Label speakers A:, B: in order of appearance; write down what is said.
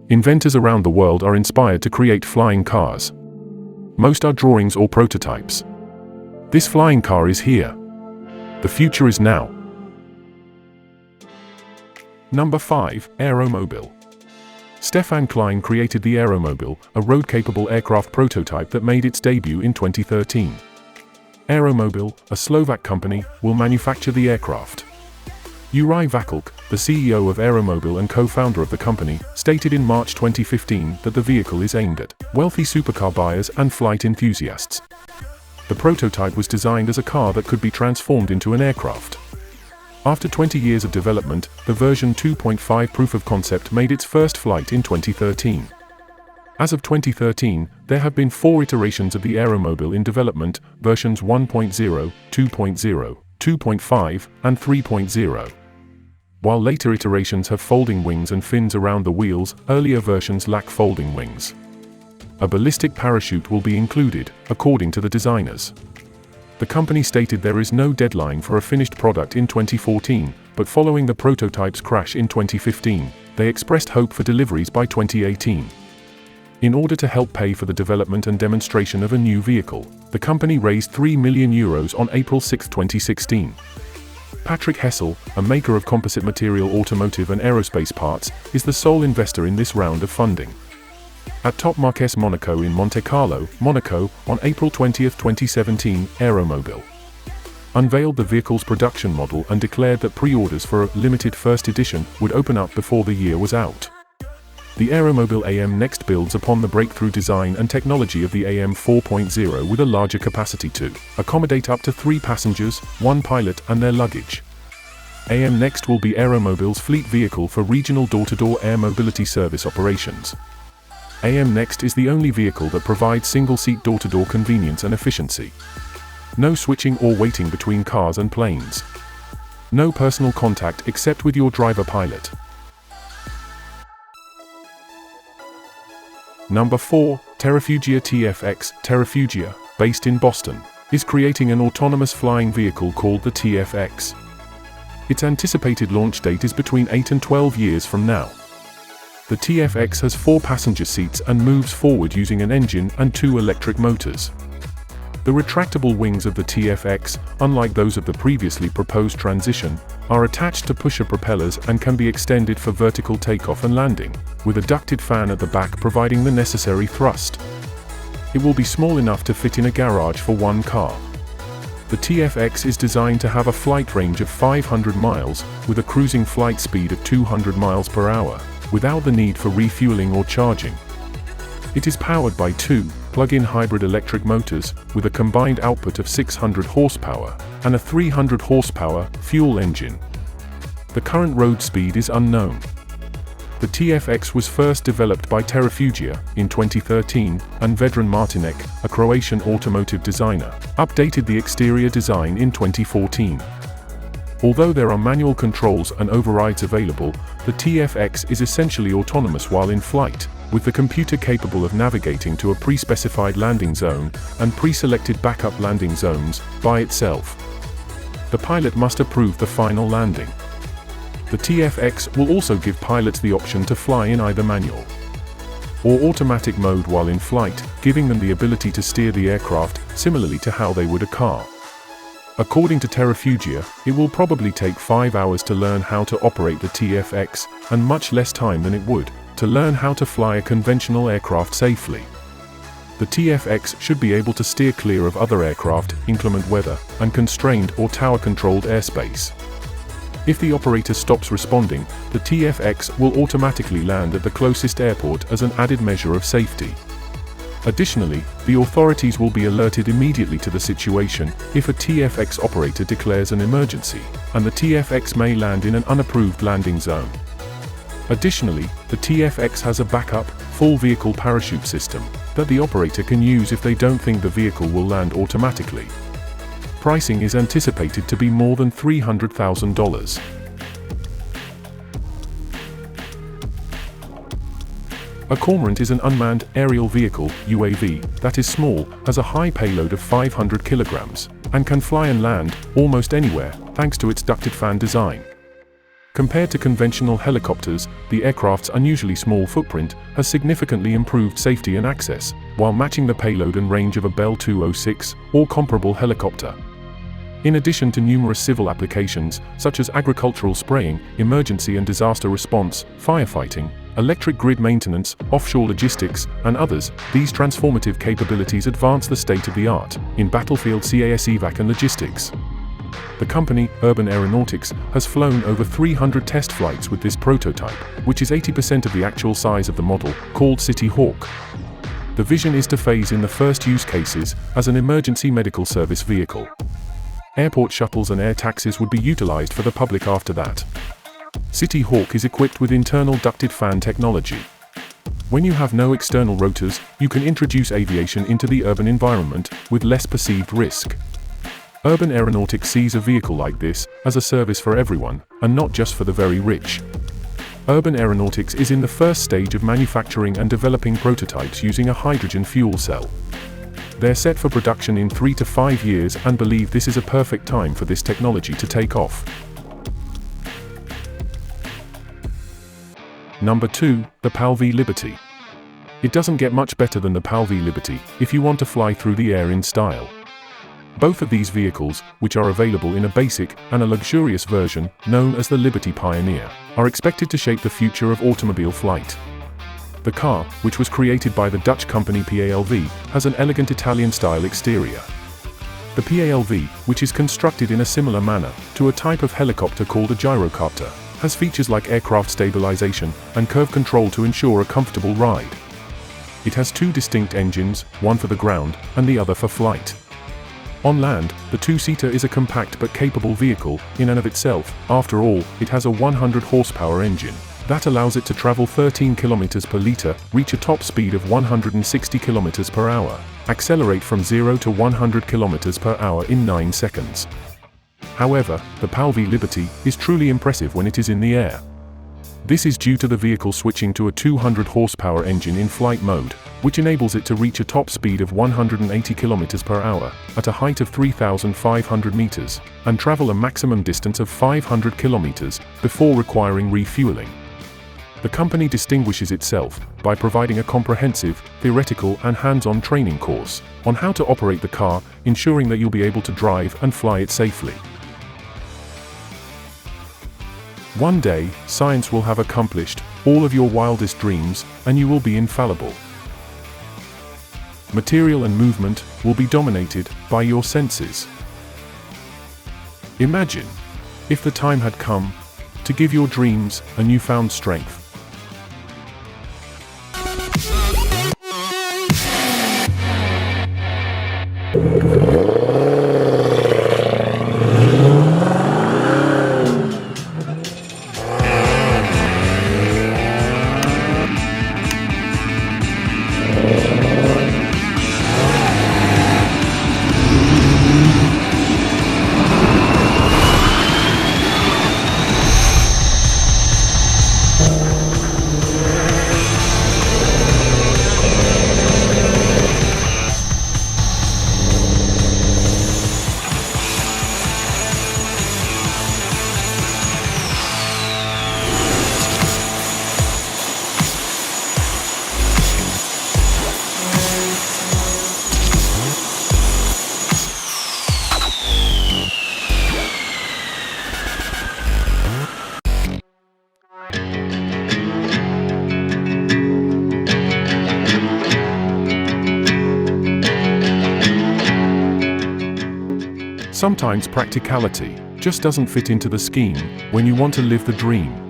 A: Inventors around the world are inspired to create flying cars. Most are drawings or prototypes. This flying car is here. The future is now. Number 5. AeroMobil. Stefan Klein created the AeroMobil, a road-capable aircraft prototype that made its debut in 2013. AeroMobil, a Slovak company, will manufacture the aircraft. Juraj Vakulk, the CEO of AeroMobil and co-founder of the company, stated in March 2015 that the vehicle is aimed at wealthy supercar buyers and flight enthusiasts. The prototype was designed as a car that could be transformed into an aircraft. After 20 years of development, the version 2.5 proof of concept made its first flight in 2013. As of 2013, there have been 4 iterations of the AeroMobil in development, versions 1.0, 2.0, 2.5, and 3.0. While later iterations have folding wings and fins around the wheels, earlier versions lack folding wings. A ballistic parachute will be included, according to the designers. The company stated there is no deadline for a finished product in 2014, but following the prototype's crash in 2015, they expressed hope for deliveries by 2018. In order to help pay for the development and demonstration of a new vehicle, the company raised €3 million on April 6, 2016. Patrick Hessel, a maker of composite material automotive and aerospace parts, is the sole investor in this round of funding. At Top Marques Monaco in Monte Carlo, Monaco, on April 20, 2017, AeroMobil unveiled the vehicle's production model and declared that pre-orders for a limited first edition would open up before the year was out. The AeroMobil AM Next builds upon the breakthrough design and technology of the AM 4.0 with a larger capacity to accommodate up to 3 passengers, 1 pilot and their luggage. AM Next will be AeroMobil's fleet vehicle for regional door-to-door air mobility service operations. AM Next is the only vehicle that provides single-seat door-to-door convenience and efficiency. No switching or waiting between cars and planes. No personal contact except with your driver-pilot. Number 4. Terrafugia TF-X. Terrafugia, based in Boston, is creating an autonomous flying vehicle called the TF-X. Its anticipated launch date is between 8 and 12 years from now. The TF-X has 4 passenger seats and moves forward using an engine and 2 electric motors. The retractable wings of the TF-X, unlike those of the previously proposed Transition, are attached to pusher propellers and can be extended for vertical takeoff and landing, with a ducted fan at the back providing the necessary thrust. It will be small enough to fit in a garage for 1 car. The TF-X is designed to have a flight range of 500 miles, with a cruising flight speed of 200 miles per hour, without the need for refueling or charging. It is powered by 2 plug-in hybrid electric motors, with a combined output of 600 horsepower, and a 300 horsepower fuel engine. The current road speed is unknown. The TF-X was first developed by Terrafugia in 2013, and Vedran Martinek, a Croatian automotive designer, updated the exterior design in 2014. Although there are manual controls and overrides available, the TF-X is essentially autonomous while in flight, with the computer capable of navigating to a pre-specified landing zone and pre-selected backup landing zones by itself. The pilot must approve the final landing. The TF-X will also give pilots the option to fly in either manual or automatic mode while in flight, giving them the ability to steer the aircraft similarly to how they would a car. According to Terrafugia, it will probably take 5 hours to learn how to operate the TF-X, and much less time than it would to learn how to fly a conventional aircraft safely. The TF-X should be able to steer clear of other aircraft, inclement weather, and constrained or tower-controlled airspace. If the operator stops responding, the TF-X will automatically land at the closest airport as an added measure of safety. Additionally, the authorities will be alerted immediately to the situation if a TF-X operator declares an emergency, and the TF-X may land in an unapproved landing zone. Additionally, the TF-X has a backup, full vehicle parachute system that the operator can use if they don't think the vehicle will land automatically. Pricing is anticipated to be more than $300,000. A Cormorant is an unmanned aerial vehicle (UAV) that is small, has a high payload of 500 kilograms, and can fly and land almost anywhere thanks to its ducted fan design. Compared to conventional helicopters, the aircraft's unusually small footprint has significantly improved safety and access, while matching the payload and range of a Bell 206 or comparable helicopter. In addition to numerous civil applications, such as agricultural spraying, emergency and disaster response, firefighting, electric grid maintenance, offshore logistics, and others, these transformative capabilities advance the state-of-the-art in battlefield CAS evac and logistics. The company, Urban Aeronautics, has flown over 300 test flights with this prototype, which is 80% of the actual size of the model, called City Hawk. The vision is to phase in the first use cases as an emergency medical service vehicle. Airport shuttles and air taxis would be utilized for the public after that. City Hawk is equipped with internal ducted fan technology. When you have no external rotors, you can introduce aviation into the urban environment with less perceived risk. Urban Aeronautics sees a vehicle like this as a service for everyone, and not just for the very rich. Urban Aeronautics is in the first stage of manufacturing and developing prototypes using a hydrogen fuel cell. They're set for production in 3 to 5 years and believe this is a perfect time for this technology to take off. Number 2, the PAL V Liberty. It doesn't get much better than the PAL V Liberty if you want to fly through the air in style. Both of these vehicles, which are available in a basic and a luxurious version, known as the Liberty Pioneer, are expected to shape the future of automobile flight. The car, which was created by the Dutch company PALV, has an elegant Italian-style exterior. The PALV, which is constructed in a similar manner to a type of helicopter called a gyrocopter, has features like aircraft stabilization and curve control to ensure a comfortable ride. It has 2 distinct engines, one for the ground and the other for flight. On land, the 2-seater is a compact but capable vehicle in and of itself. After all, it has a 100 horsepower engine that allows it to travel 13 km per liter, reach a top speed of 160 km per hour, accelerate from 0 to 100 km per hour in 9 seconds. However, the PAL V Liberty is truly impressive when it is in the air. This is due to the vehicle switching to a 200 horsepower engine in flight mode, which enables it to reach a top speed of 180 km per hour at a height of 3,500 meters and travel a maximum distance of 500 kilometers before requiring refueling. The company distinguishes itself by providing a comprehensive, theoretical and hands-on training course on how to operate the car, ensuring that you'll be able to drive and fly it safely. One day, science will have accomplished all of your wildest dreams, and you will be infallible. Material and movement will be dominated by your senses. Imagine if the time had come to give your dreams a newfound strength. Sometimes practicality just doesn't fit into the scheme when you want to live the dream.